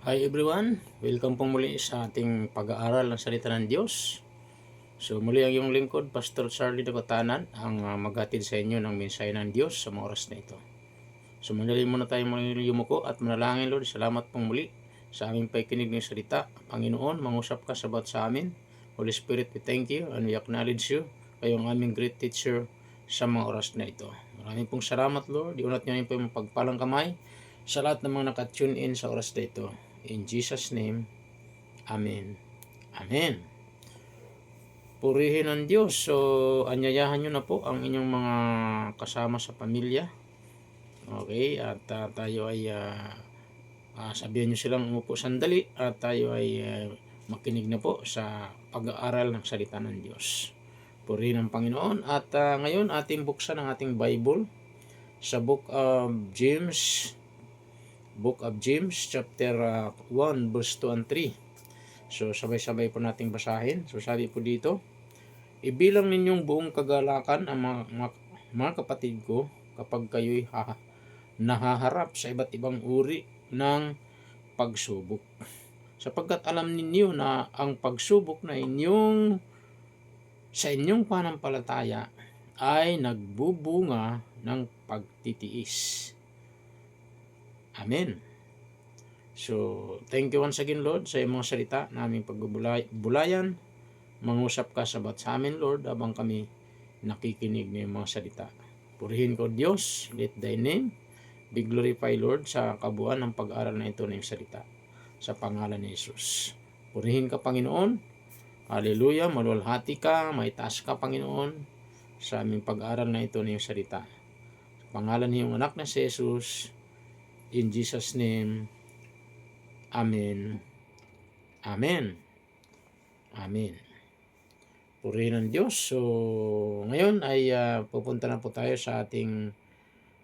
Hi everyone! Welcome po muli sa ating pag-aaral ng salita ng Diyos. So muli ang iyong lingkod, Pastor Charlie Dagotanan, ang maghatid sa inyo ng mensahe ng Diyos sa mga oras na ito. So mandali muna tayong yumuko at manalangin. Lord, salamat pong muli sa aming pakikinig ng salita. Panginoon, mangusap ka sabat sa amin. Holy Spirit, we thank you and we acknowledge you, kayong aming great teacher sa mga oras na ito. Maraming pong salamat, Lord. Iunat niyo po yung pagpalang kamay sa lahat ng mga nakatune in sa oras na ito. In Jesus' name, Amen. Amen. Purihin ang Diyos. So, anyayahan nyo na po ang inyong mga kasama sa pamilya. Okay? At tayo ay sabihan nyo silang umupo sandali at tayo ay makinig na po sa pag-aaral ng salita ng Diyos. Purihin ang Panginoon. At ngayon ating buksan ang ating Bible sa Book of James, chapter 1, verse 2 and 3. So, sabay-sabay po nating basahin. So, sabi po dito, ibilang ninyong buong kagalakan ang mga kapatid ko kapag kayo'y nahaharap sa iba't ibang uri ng pagsubok. Sapagkat alam ninyo na ang pagsubok na sa inyong panampalataya ay nagbubunga ng pagtitiis. Amen. So, thank you once again, Lord, sa iyong mga salita na aming pagbubulayan. Mangusap ka sabat sa amin, Lord, habang kami nakikinig ng mga salita. Purihin ko, Diyos, let thy name be glorified, Lord, sa kabuuan ng pag-aral na ito ng salita. Sa pangalan ni Jesus. Purihin ka, Panginoon. Hallelujah, maluwalhati ka, maitaas ka, Panginoon, sa aming pag-aral na ito ng salita. Sa pangalan ng iyong anak na si Jesus, in Jesus' name, Amen. Amen. Amen. Purihin ng Diyos. So, ngayon ay pupunta na po tayo sa ating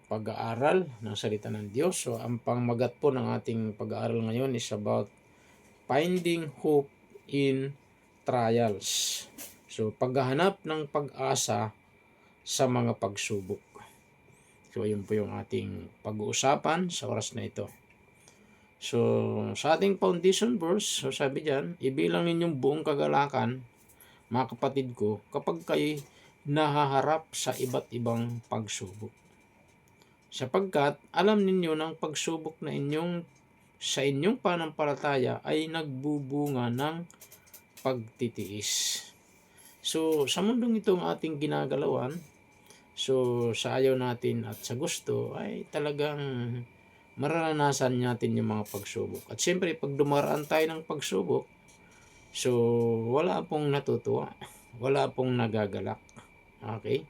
pag-aaral ng salita ng Diyos. So, ang pangmagat po ng ating pag-aaral ngayon is about finding hope in trials. So, paghahanap ng pag-asa sa mga pagsubok. So, yun po yung ating pag-uusapan sa oras na ito. So, sa ating foundation verse, so sabi diyan, ibilang ninyong buong kagalakan, mga kapatid ko, kapag kayo nahaharap sa iba't ibang pagsubok. Sapagkat alam ninyo ng pagsubok na sa inyong panampalataya ay nagbubunga ng pagtitiis. So, sa mundong itong ating ginagalawan, so sa ayaw natin at sa gusto ay talagang mararanasan natin yung mga pagsubok. At siyempre, pag dumaraan tayo ng pagsubok, so wala pong natutuwa, wala pong nagagalak. Okay?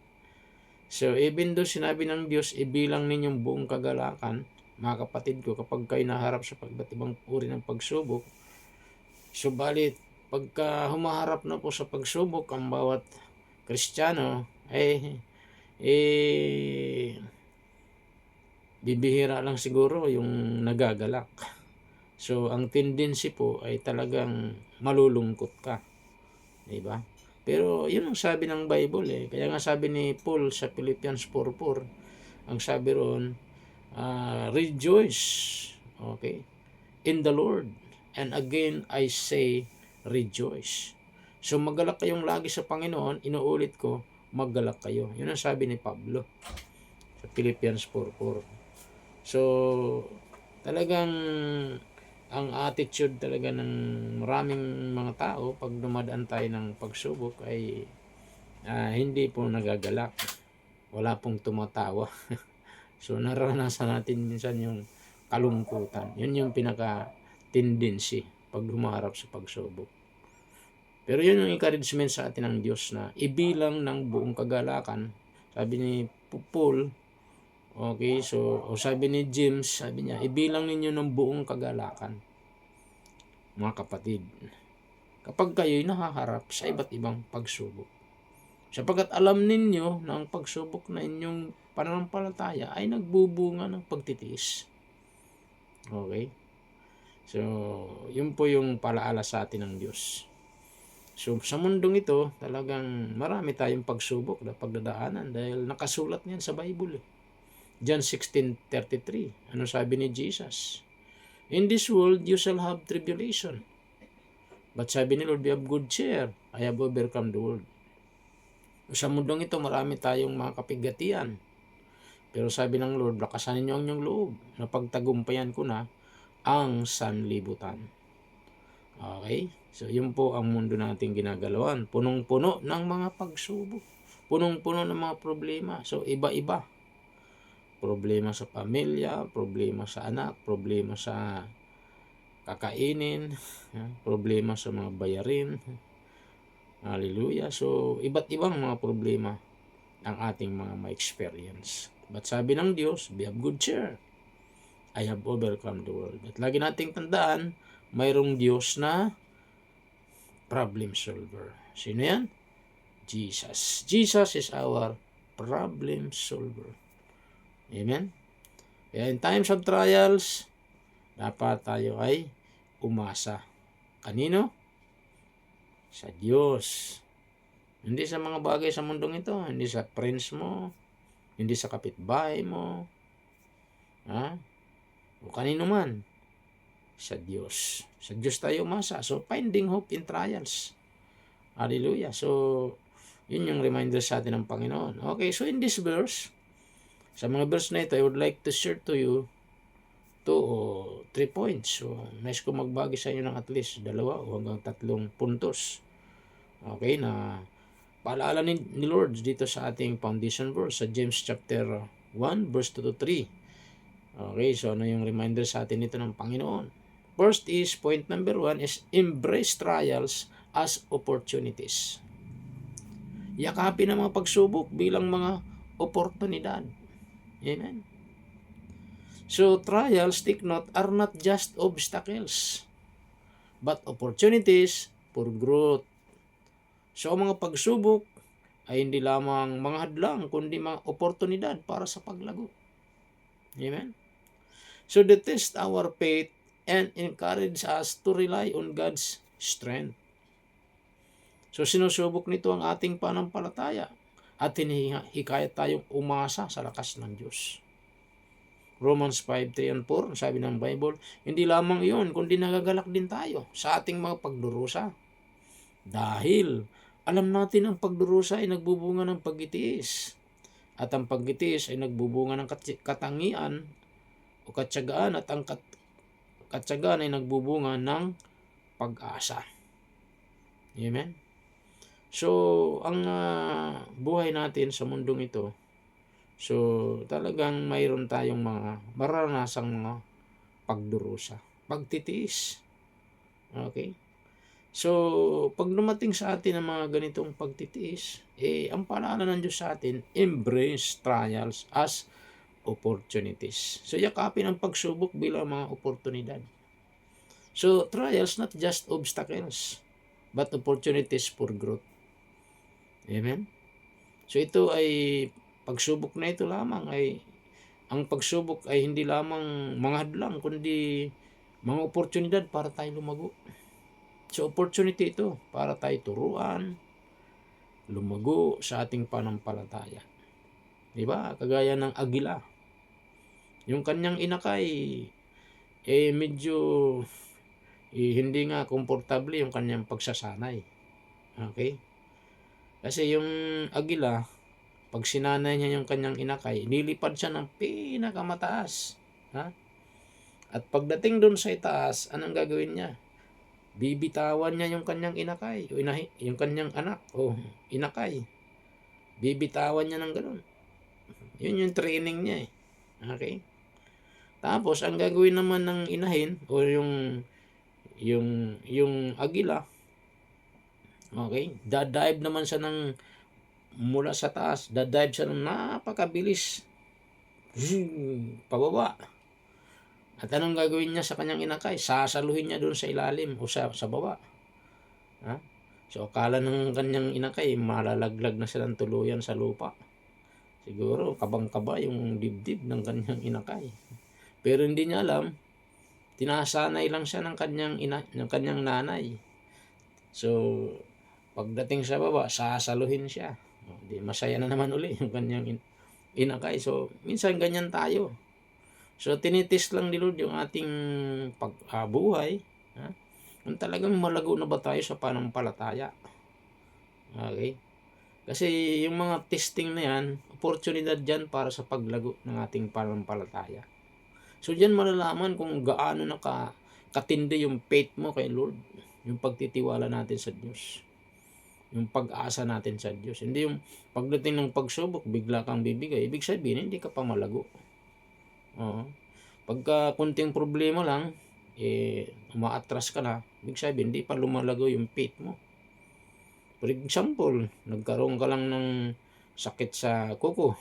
So, even though sinabi ng Diyos, ibilang ninyong buong kagalakan, mga kapatid ko, kapag kayo naharap sa iba't ibang uri ng pagsubok, subalit, pagka humaharap na po sa pagsubok ang bawat Kristiyano, bibihira lang siguro yung nagagalak. So, ang tendency po ay talagang malulungkot ka. Diba? Pero, yun ang sabi ng Bible eh. Kaya nga sabi ni Paul sa Philippians 4:4, ang sabi roon, rejoice, okay, in the Lord. And again, I say, rejoice. So, maggalak kayong lagi sa Panginoon. Inuulit ko, maggalak kayo. Yun ang sabi ni Pablo sa Philippians 4:4. So, talagang ang attitude talaga ng maraming mga tao pag dumadaan tayo ng pagsubok ay hindi po nagagalak. Wala pong tumatawa. So, naranasan natin minsan yung kalungkutan. Yun yung pinaka-tendency pag humaharap sa pagsubok. Pero yun yung encouragement sa atin ng Diyos na ibilang ng buong kagalakan. Sabi ni Paul, okay, so sabi ni James, sabi niya, ibilang ninyo ng buong kagalakan, mga kapatid, kapag kayo'y nahaharap sa iba't ibang pagsubok. Sapagkat alam ninyo na ang pagsubok na inyong pananampalataya ay nagbubunga ng pagtitiis. Okay? So, yun po yung palaala sa atin ng Diyos. So, sa mundong ito, talagang marami tayong pagsubok na pagdadaanan dahil nakasulat niyan sa Bible. John 16:33. Ano sabi ni Jesus? In this world, you shall have tribulation. But sabi ni Lord, be of good cheer. I have overcome the world. Sa mundong ito, marami tayong mga kapigatian. Pero sabi ng Lord, lakasan ninyo ang inyong loob. Napagtagumpayan ko na ang sanlibutan. Okay? So, yun po ang mundo nating ginagalawan. Punong-puno ng mga pagsubok. Punong-puno ng mga problema. So, iba-iba. Problema sa pamilya, problema sa anak, problema sa kakainin, problema sa mga bayarin. Hallelujah. So, iba't ibang mga problema ang ating mga ma-experience. But sabi ng Diyos, be of good cheer. I have overcome the world. At lagi nating tandaan, mayroong Diyos na problem solver. Sino yan? Jesus. Jesus is our problem solver. Amen? Kaya in times of trials, dapat tayo ay umasa. Kanino? Sa Diyos. Hindi sa mga bagay sa mundong ito. Hindi sa friends mo. Hindi sa kapitbahay mo. O kanino man. Sa Diyos. Sa Diyos tayo umasa. So, finding hope in trials. Hallelujah. So, yun yung reminder sa atin ng Panginoon. Okay, so in this verse, sa mga verse na ito, I would like to share to you 2 o 3 points. So, nice ko magbagi sa inyo ng at least 2 o hanggang 3 puntos. Okay, na paalala ni Lord dito sa ating foundation verse sa James chapter 1 verse 2 to 3. Okay, so ano yung reminder sa atin nito ng Panginoon? First is, point number 1 is embrace trials as opportunities. Yakapin ang mga pagsubok bilang mga oportunidad. Amen. So, trials, take note, are not just obstacles, but opportunities for growth. So, ang mga pagsubok ay hindi lamang mga hadlang, kundi mga oportunidad para sa paglago. Amen. So, they test our faith and encourage us to rely on God's strength. So, sinusubok nito ang ating panampalataya at hinihikayat tayong umasa sa lakas ng Diyos. Romans 5:3 and 4, sabi ng Bible, hindi lamang iyon, kundi nagagalak din tayo sa ating mga pagdurusa. Dahil alam natin ang pagdurusa ay nagbubunga ng pagtitiis. At ang pagtitiis ay nagbubunga ng katangian o katyagaan, at ang katyagaan ay nagbubunga ng pag-asa. Amen? So, ang buhay natin sa mundong ito, so talagang mayroon tayong mga maranasang mga pagdurusa, pagtitiis. Okay? So, pag dumating sa atin ang mga ganitong pagtitiis, ang paalala ng Diyos sa atin, embrace trials as opportunities. So, yakapin ang pagsubok bilang mga oportunidad. So, trials not just obstacles, but opportunities for growth. Amen? So, ito ay pagsubok na ito lamang ay, ang pagsubok ay hindi lamang mga hadlang, kundi mga oportunidad para tayo lumago. So, opportunity ito para tayo turuan, lumago sa ating panampalataya. Diba? Kagaya ng agila. Yung kanyang inakay, medyo hindi nga komportable yung kanyang pagsasanay. Okay? Kasi yung agila, pag sinanay niya yung kanyang inakay, nilipad siya ng pinakamataas. At pagdating doon sa itaas, anong gagawin niya? Bibitawan niya yung kanyang inakay, o yung kanyang anak, o inakay. Bibitawan niya ng ganoon. Yun yung training niya . Okay? Tapos, ang gagawin naman ng inahin, o yung agila, okay, dadive naman siya ng mula sa taas, dadive siya ng napakabilis pababa. At anong gagawin niya sa kanyang inakay? Sasaluhin niya doon sa ilalim o sa baba. So, akala ng kanyang inakay, malalaglag na silang tuluyan sa lupa. Siguro, kabang-kaba yung dibdib ng kanyang inakay. Pero hindi niya alam, tinasanay lang siya ng kanyang nanay. So, pagdating sa baba, sasaluhin siya. Di masaya na naman uli yung kanyang inakay. So, minsan ganyan tayo. So, tinitis lang ni Lord yung ating pagbuhay. Kung talagang malago na ba tayo sa pananampalataya. Okay? Kasi yung mga testing na yan, oportunidad dyan para sa paglago ng ating pananampalataya. So, dyan malalaman kung gaano na katindi yung faith mo kay Lord. Yung pagtitiwala natin sa Diyos. Yung pag-asa natin sa Diyos. Hindi yung pagdating ng pagsubok, bigla kang bibigay. Ibig sabihin, hindi ka pa malago. Oo. Pagka kunting problema lang, umaatras ka na, ibig sabihin, hindi pa lumalago yung faith mo. For example, nagkaroon ka lang ng sakit sa kuko.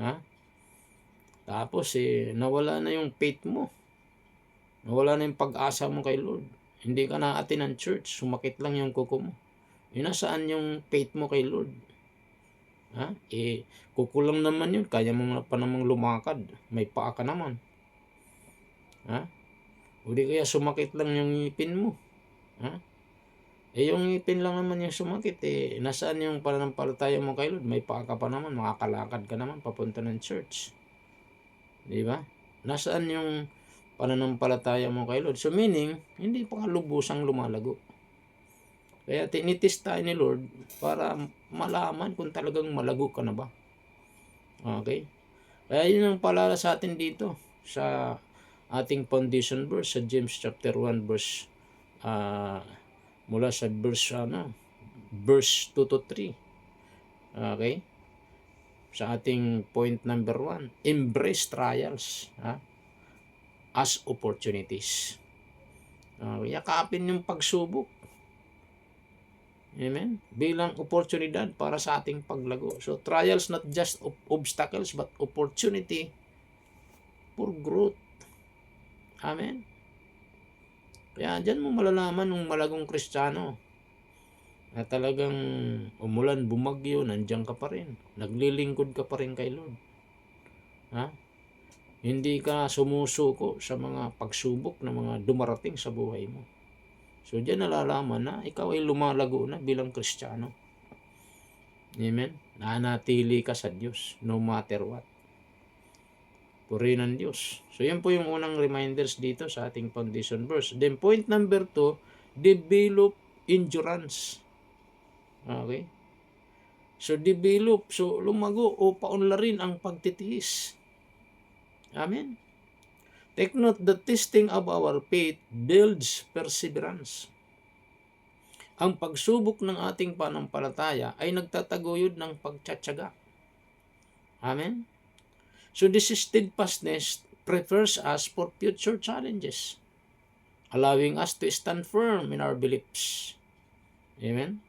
Ha? Tapos, nawala na yung faith mo. Nawala na yung pag-asa mo kay Lord. Hindi ka na-attend ng church, sumakit lang yung kuko mo. Nasaan yung faith mo kay Lord? Ha? Kukulang naman yun. Kaya mo pa namang lumakad. May paa ka naman. Ha? O di kaya sumakit lang yung ngipin mo. Ha? Yung ngipin lang naman yung sumakit. Nasaan yung pananampalataya mo kay Lord? May paa ka pa naman. Makakalakad ka naman papunta ng church. Di ba? Nasaan yung pananampalataya mo kay Lord? So meaning, hindi pa lubusang lumalago. Kaya tinitis tayo ni Lord para malaman kung talagang malago ka na ba. Okay? Kaya yun ang paalala sa atin dito sa ating foundation verse sa James chapter 1 verse mula sa verse 2 to 3. Okay? Sa ating point number 1, embrace trials as opportunities. Yakapin yung pagsubok. Amen? Bilang oportunidad para sa ating paglago. So, trials not just obstacles but opportunity for growth. Amen? Kaya dyan mo malalaman ng malagong Kristiyano na talagang umulan, bumagyo, nandiyan ka pa rin. Naglilingkod ka pa rin kay Lord. Ha? Hindi ka sumusuko sa mga pagsubok na mga dumarating sa buhay mo. So, dyan nalalaman na ikaw ay lumalago na bilang Kristiyano. Amen? Nanatili ka sa Diyos no matter what. Purihin ng Diyos. So, yan po yung unang reminders dito sa ating foundation verse. Then, point number 2, develop endurance. Okay? So, develop. So, lumago o paunlarin ang pagtitiis. Amen? Take note, the testing of our faith builds perseverance. Ang pagsubok ng ating pananampalataya ay nagtataguyod ng pagtsatsaga. Amen? So this steadfastness prepares us for future challenges, allowing us to stand firm in our beliefs. Amen?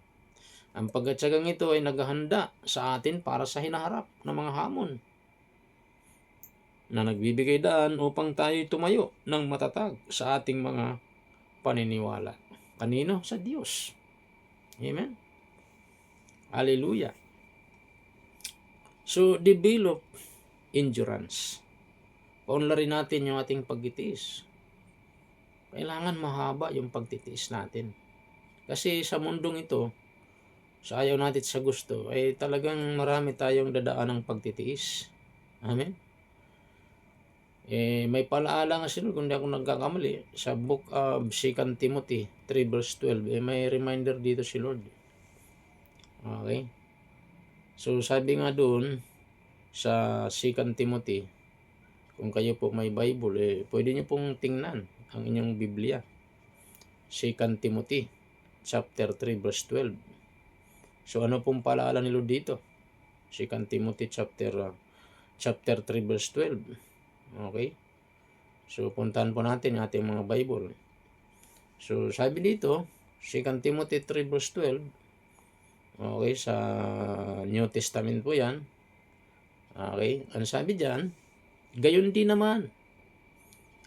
Ang pagtsatsagang ito ay naghahanda sa atin para sa hinaharap ng mga hamon na nagbibigay daan upang tayo tumayo ng matatag sa ating mga paniniwala. Kanino? Sa Diyos. Amen? Hallelujah. So, develop endurance. Paunlarin natin yung ating pagtitiis. Kailangan mahaba yung pagtitiis natin. Kasi sa mundong ito, sa ayaw natin sa gusto, ay talagang marami tayong dadaan ng pagtitiis. Amen? May palaala nga sila, kung di ako nagkakamali, sa book of 2 Timothy 3 verse 12, may reminder dito si Lord. Okay? So, sabi nga doon, sa 2 Timothy, kung kayo po may Bible, pwede nyo pong tingnan ang inyong Biblia. 2 Timothy chapter 3 verse 12. So, ano pong palaala ni Lord dito? 2 Timothy chapter 3 verse 12. Okay? So, puntahan po natin yung ating mga Bible. So, sabi dito, 2 Timothy 3 verse 12. Okay, sa New Testament po yan. Okay, ano sabi dyan? Gayon din naman,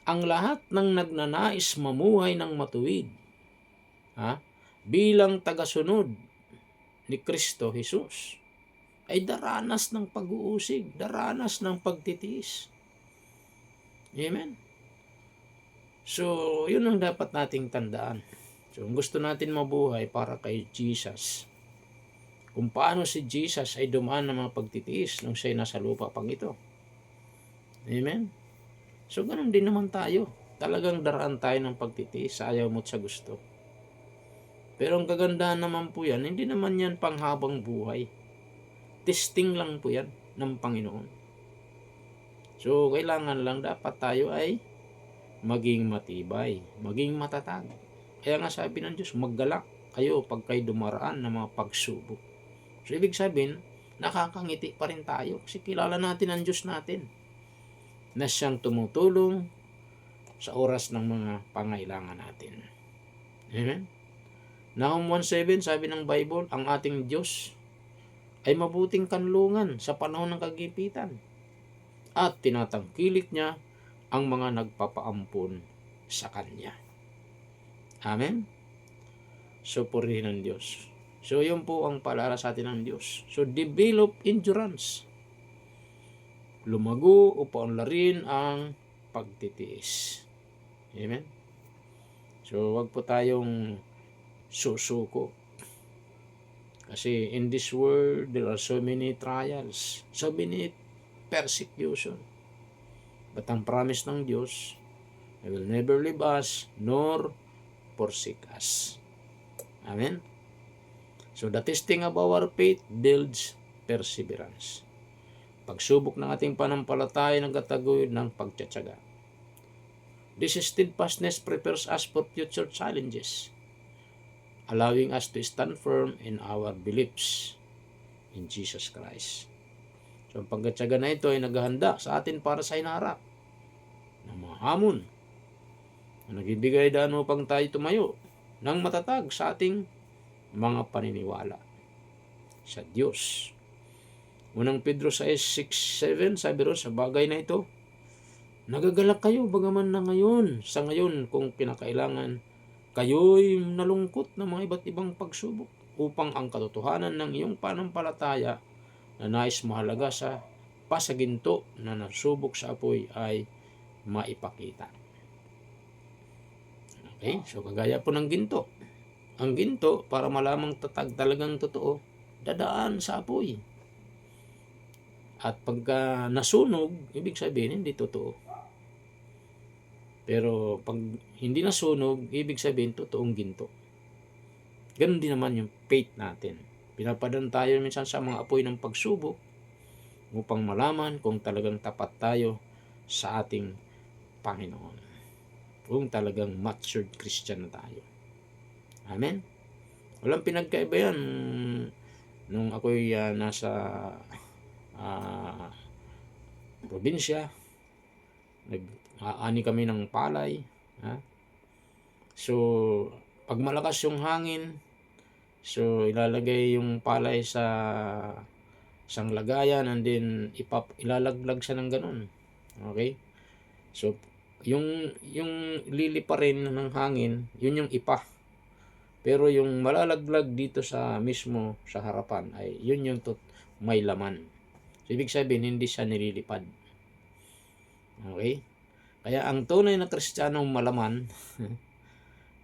ang lahat ng nagnanais mamuhay ng matuwid, bilang tagasunod ni Kristo Jesus, ay daranas ng pag-uusig, daranas ng pagtitiis. Amen? So, yun ang dapat nating tandaan. So, kung gusto natin mabuhay para kay Jesus, kung paano si Jesus ay dumaan ng mga pagtitiis nung siya'y nasa lupa pang ito. Amen? So, ganun din naman tayo. Talagang daraan tayo ng pagtitiis sa ayaw mo't sa gusto. Pero ang kagandahan naman po yan, hindi naman yan panghabang buhay. Testing lang po yan ng Panginoon. So, kailangan lang dapat tayo ay maging matibay, maging matatag. Kaya nga sabi ng Diyos, maggalak kayo pag kayo dumaraan ng mga pagsubok. So, ibig sabihin, nakakangiti pa rin tayo kasi kilala natin ang Diyos natin na siyang tumutulong sa oras ng mga pangailangan natin. Amen? Nahum 1:7, sabi ng Bible, ang ating Diyos ay mabuting kanlungan sa panahon ng kagipitan at tinatangkilik niya ang mga nagpapaampon sa Kanya. Amen? So, purihin ng Diyos. So, yun po ang paalala sa atin ng Diyos. So, develop endurance. Lumago o paunlarin ang pagtitiis. Amen? So, wag po tayong susuko. Kasi in this world, there are so many trials, so many persecution. But ang promise ng Diyos, He will never leave us, nor forsake us. Amen? So the testing of our faith builds perseverance. Pagsubok ng ating panampalataya nagtataguyod ng pagtsatsaga. This steadfastness prepares us for future challenges, allowing us to stand firm in our beliefs in Jesus Christ. So, ang pagtsatsaga na ito ay naghahanda sa atin para sa hinaharap ng mga hamon na nagbibigay daan upang tayo tumayo ng matatag sa ating mga paniniwala sa Diyos. Unang Pedro 6:7, sabi ron, sa bagay na ito, nagagalak kayo bagaman na ngayon, sa ngayon kung kinakailangan, kayo'y nalungkot ng mga iba't ibang pagsubok upang ang katotohanan ng iyong panampalataya na nais mahalaga sa pasaginto na nasubok sa apoy ay maipakita. Okay, so kagaya po ng ginto. Ang ginto, para malamang talagang totoo, dadaan sa apoy. At pagka nasunog, ibig sabihin hindi totoo. Pero pag hindi nasunog, ibig sabihin totoong ginto. Ganun din naman yung faith natin. Pinapadaan tayo minsan sa mga apoy ng pagsubok upang malaman kung talagang tapat tayo sa ating Panginoon. Kung talagang matured Christian na tayo. Amen? Walang pinagkaiba yan. Nung ako'y nasa probinsya, nag-aani kami ng palay. So, pag malakas yung hangin, so ilalagay yung palay sa isang lagayan and then ilalaglag siya ng ganun. Okay? So, yung lilipa rin ng hangin, yun yung ipa. Pero yung malalaglag dito sa mismo sa harapan ay yun yung may laman. So, ibig sabihin, hindi siya nililipad. Okay? Kaya ang tunay na Kristiyanong malaman,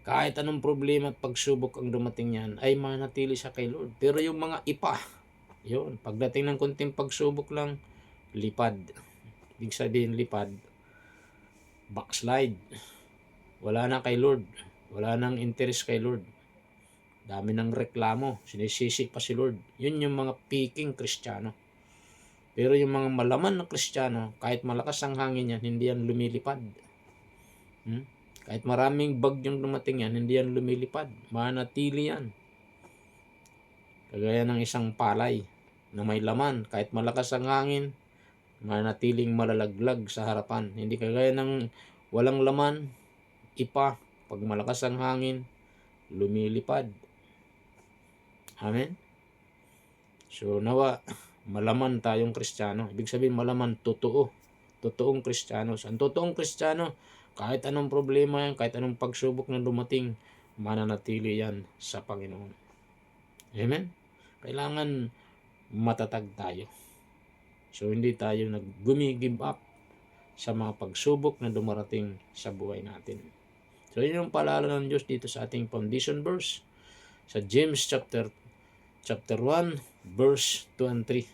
kahit anong problema at pagsubok ang dumating yan, ay manatili siya kay Lord. Pero yung mga ipa, yun, pagdating ng konting pagsubok lang, lipad. Ibig sabihin, lipad, backslide. Wala na kay Lord. Wala nang interest kay Lord. Dami ng reklamo. Sinisisi pa si Lord. Yun yung mga peking Kristiyano. Pero yung mga malaman na Kristiyano, kahit malakas ang hangin yan, hindi yan lumilipad. Kahit maraming bagyong dumating yan, hindi yan lumilipad. Manatili yan. Kagaya ng isang palay na may laman. Kahit malakas ang hangin, manatiling malalaglag sa harapan. Hindi kagaya ng walang laman, ipa, pag malakas ang hangin, lumilipad. Amen? So, nawa, malaman tayong Kristiyano. Ibig sabihin, malaman, totoo. Totoong Kristiyano. Ang totoong Kristiyano, kahit anong problema yan, kahit anong pagsubok na dumating, mananatili yan sa Panginoon. Amen? Kailangan matatag tayo. So, hindi tayo nag-give up sa mga pagsubok na dumarating sa buhay natin. So, yun yung paalala ng Diyos dito sa ating foundation verse. Sa James chapter 1, verse 2 and 3.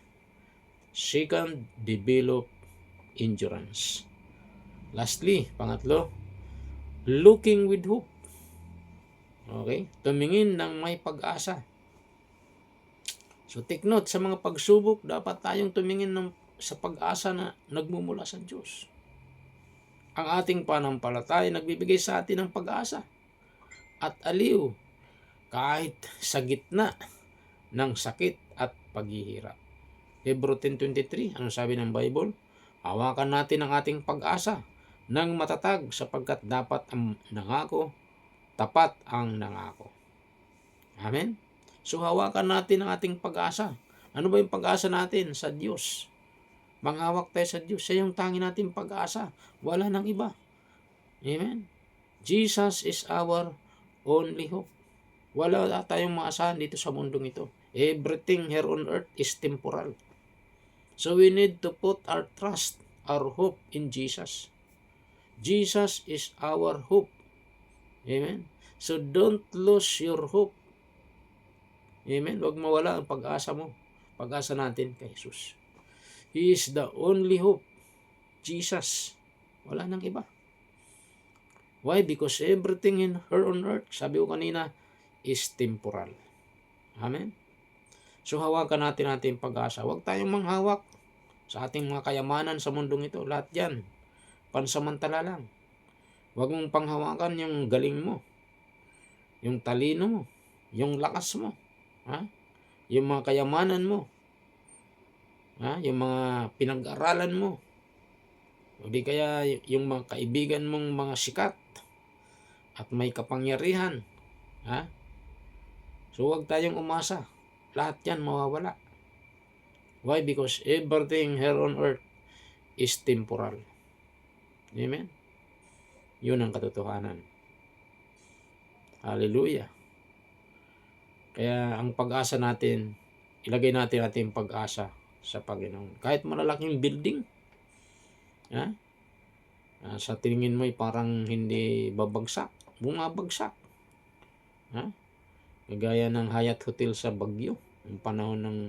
Second, develop endurance. Lastly, pangatlo, looking with hope. Okay? Tumingin ng may pag-asa. So take note, sa mga pagsubok, dapat tayong tumingin sa pag-asa na nagmumula sa Diyos. Ang ating panampalataya nagbibigay sa atin ng pag-asa at aliw kahit sa gitna ng sakit at paghihirap. Hebrew 10:23, ano sabi ng Bible? Hawakan natin ang ating pag-asa ng matatag sapagkat dapat ang nangako, tapat ang nangako. Amen? So hawakan natin ang ating pag-asa. Ano ba yung pag-asa natin? Sa Diyos. Manghawak tayo sa Diyos. Siya yung tangi natin pag-asa. Wala nang iba. Amen? Jesus is our only hope. Wala tayong maasahan dito sa mundong ito. Everything here on earth is temporal. So we need to put our trust, our hope in Jesus. Jesus is our hope. Amen? So don't lose your hope. Amen? Huwag mawala ang pag-asa mo. Pag-asa natin kay Jesus. He is the only hope. Jesus. Wala nang iba. Why? Because everything in here on earth, sabi ko kanina, is temporal. Amen? So hawakan natin pag-asa. Huwag tayong manghawak sa ating mga kayamanan sa mundong ito. Lahat yan, pansamantala lang. Huwag mong panghawakan yung galing mo, yung talino mo, yung lakas mo, ha? Yung mga kayamanan mo, ha? Yung mga pinag-aralan mo, o di kaya yung mga kaibigan mong mga sikat at may kapangyarihan, ha? So huwag tayong umasa. Lahat yan mawawala. Why? Because everything here on earth is temporal. Amen? Yun ang katotohanan. Hallelujah. Kaya ang pag-asa natin, ilagay natin ating pag-asa sa Panginoon. Kahit malalaking building, ha? Sa tingin mo ay parang hindi babagsak, bumabagsak. Ha? Kagaya ng Hyatt Hotel sa Baguio, yung panahon ng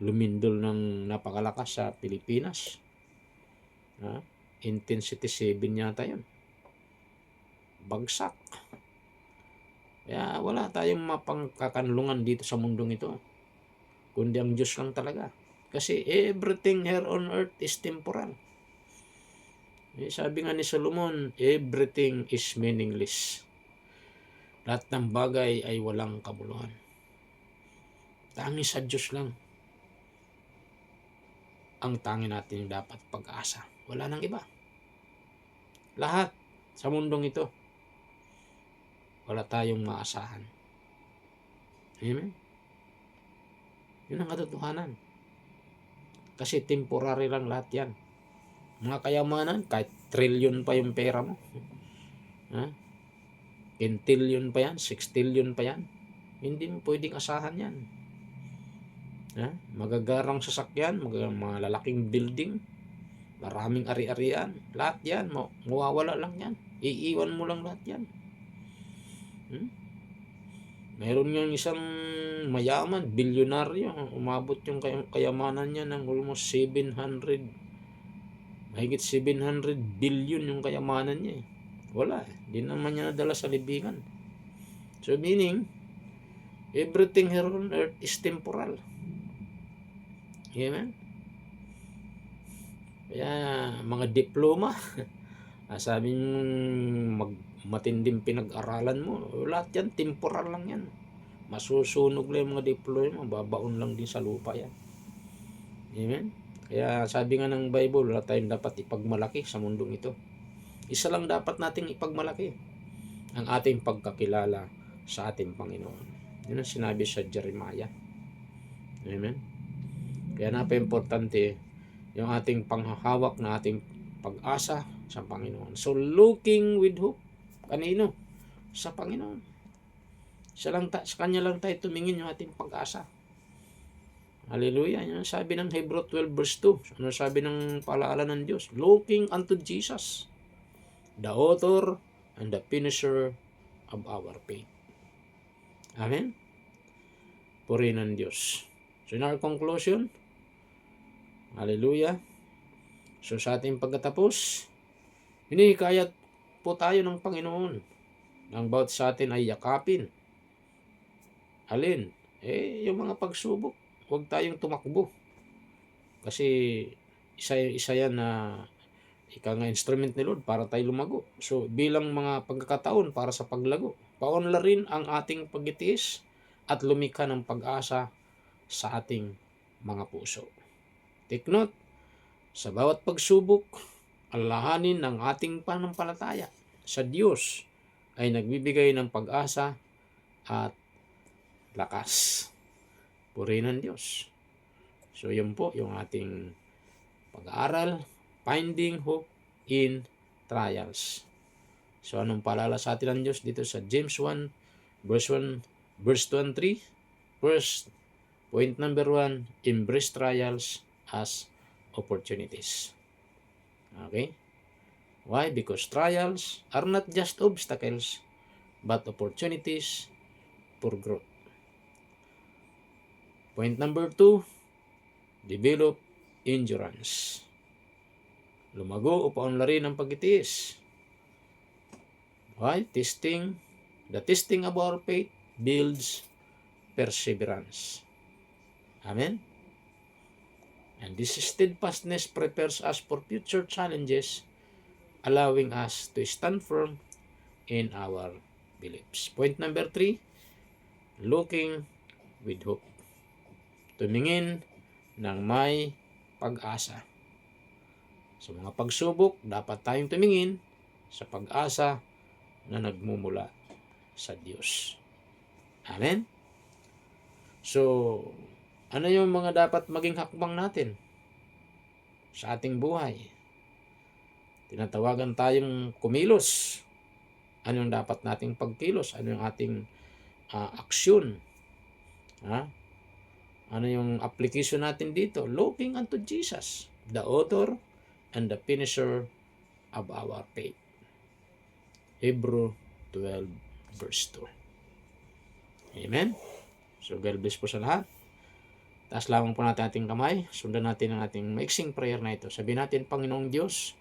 lumindol ng napakalakas sa Pilipinas. Ha? Intensity 7 yata yun. Bagsak. Kaya wala tayong mapangkakanlungan dito sa mundong ito. Kundi ang Diyos lang talaga. Kasi everything here on earth is temporal. Sabi nga ni Solomon, everything is meaningless. Lahat ng bagay ay walang kabuluhan. Tangi sa Diyos lang ang tangi natin dapat pag-asa. Wala nang iba. Lahat sa mundong ito, wala tayong maasahan. Amen? Yun ang katotohanan. Kasi temporary lang lahat yan. Mga kayamanan, kahit trillion pa yung pera mo. Ha? Quintillion pa yan, sextillion pa yan. Hindi mo pwedeng asahan yan. Ha? Magagarang sasakyan, mga lalaking building, maraming ari-arian. Lahat yan, mawawala lang yan. Iiwan mo lang lahat yan. Mayroon nga isang mayaman, bilyonaryo. Umabot yung kayamanan niya ng almost 700, mahigit 700 billion yung kayamanan niya. Wala, hindi naman niya nadala sa libingan. So meaning, everything here on earth is temporal. Amen? Kaya mga diploma, sabi mong matinding pinag-aralan mo, lahat yan, temporal lang yan. Masusunog lang yung mga diploma, babaon lang din sa lupa yan. Amen? Kaya sabi nga ng Bible, wala tayong dapat ipagmalaki sa mundong ito. Isa lang dapat nating ipagmalaki, ang ating pagkakilala sa ating Panginoon. Yun ang sinabi sa Jeremiah. Amen? Kaya napaka-importante yung ating panghahawak na ating pag-asa sa Panginoon. So looking with hope. Kanino? Sa Panginoon. Sa Kanya lang tayo tumingin yung ating pag-asa. Hallelujah. Yan sabi ng Hebrew 12 verse 2. Ano sabi ng paalaala ng Diyos? Looking unto Jesus, the author and the finisher of our faith. Amen? Purihin ng Diyos. So in our conclusion, hallelujah. So sa ating pagkatapos, Hinihikayat po tayo ng Panginoon ang bawat sa atin ay yakapin. Alin? Yung mga pagsubok. Huwag tayong tumakbo. Kasi isa yan na ika nga instrument ni Lord para tayo lumago. So bilang mga pagkakataon para sa paglago, paunlarin ang ating pagtitiis at lumikha ng pag-asa sa ating mga puso. Take note, sa bawat pagsubok, alalahanin ng ating pananampalataya sa Diyos ay nagbibigay ng pag-asa at lakas. Purihin ng Diyos. So yun po yung ating pag-aaral, finding hope in trials. So anong paalala sa atin ng Diyos dito sa James 1, verse 2 and 3? First, point number 1, embrace trials as opportunities. Okay? Why? Because trials are not just obstacles, but opportunities for growth. Point number 2, develop endurance. Lumago o paunlarin ang pagtitiis. Why? The testing of our faith builds perseverance. Amen? And this steadfastness prepares us for future challenges, allowing us to stand firm in our beliefs. Point number 3, looking with hope. Tumingin ng may pag-asa. Sa mga pagsubok, dapat tayong tumingin sa pag-asa na nagmumula sa Diyos. Amen? So, ano yung mga dapat maging hakbang natin sa ating buhay? Tinatawagan tayong kumilos. Ano yung dapat nating pagkilos? Ano yung ating aksyon? Ano yung application natin dito? Looking unto Jesus, the author and the finisher of our faith. Hebrew 12 verse 2. Amen? So, God bless po sa lahat. Taas lamang po natin ating kamay. Sundan natin ang ating maiksing prayer na ito. Sabihin natin, Panginoong Diyos,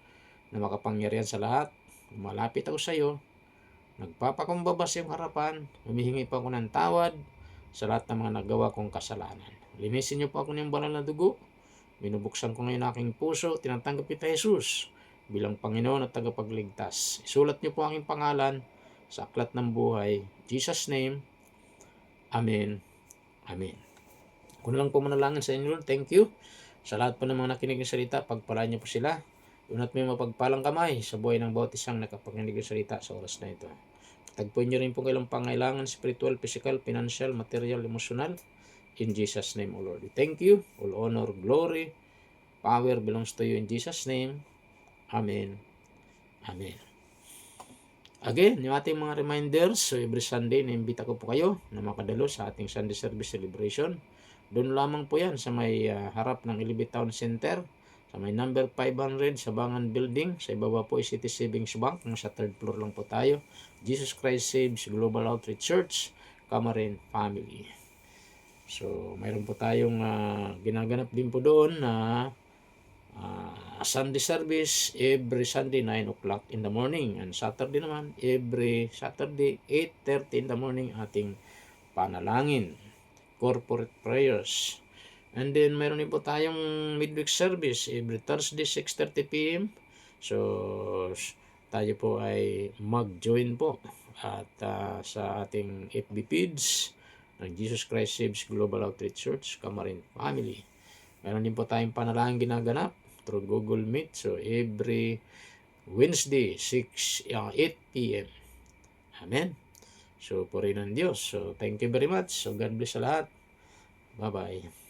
na makapangyarihan sa lahat, malapit ako sa iyo, nagpapakumbaba sa iyong harapan, humihingi pa ako ng tawad sa lahat ng mga nagawa kong kasalanan. Linisin niyo po ako ng banal na dugo. Binubuksan ko ngayon aking puso, tinatanggap kita Jesus bilang Panginoon at tagapagligtas. Isulat niyo po aking pangalan sa aklat ng buhay. In Jesus' name, Amen. Amen. Kung lang po manalangin sa inyo, Lord, thank you. Sa lahat po ng mga nakinig ng salita, pagpalain niyo po sila. Unat may mapagpalang kamay sa buhay ng bawat isang nakapakinig ng salita sa oras na ito. Tagpuin niyo rin po kailang pangailangan, spiritual, physical, financial, material, emotional. In Jesus' name, O Lord. Thank you. All honor, glory, power belongs to you in Jesus' name. Amen. Amen. Again, yung ating mga reminders, so every Sunday, naimbita ko po kayo na makadalo sa ating Sunday Service Celebration. Doon lamang po yan sa may harap ng Ilibit Town Center, sa may number 500 sa Bangan Building. Sa ibaba po ay City Savings Bank, nasa third floor lang po tayo. Jesus Christ Saves Global Outreach Church, Camarin Family. So, mayroon po tayong ginaganap din po doon na Sunday service every Sunday 9 o'clock in the morning, and Saturday naman every Saturday 8:30 in the morning ating panalangin, corporate prayers. And then mayroon din po tayong midweek service every Thursday 6:30 p.m. So tayo po ay mag-join po at sa ating FB page ng Jesus Christ Saves Global Outreach Church, Camarin Family. Meron din po tayong panalangin ginaganap through Google Meet. So, every Wednesday, 8 p.m. Amen. So, purihin ng Diyos. So, thank you very much. So, God bless sa lahat. Bye-bye.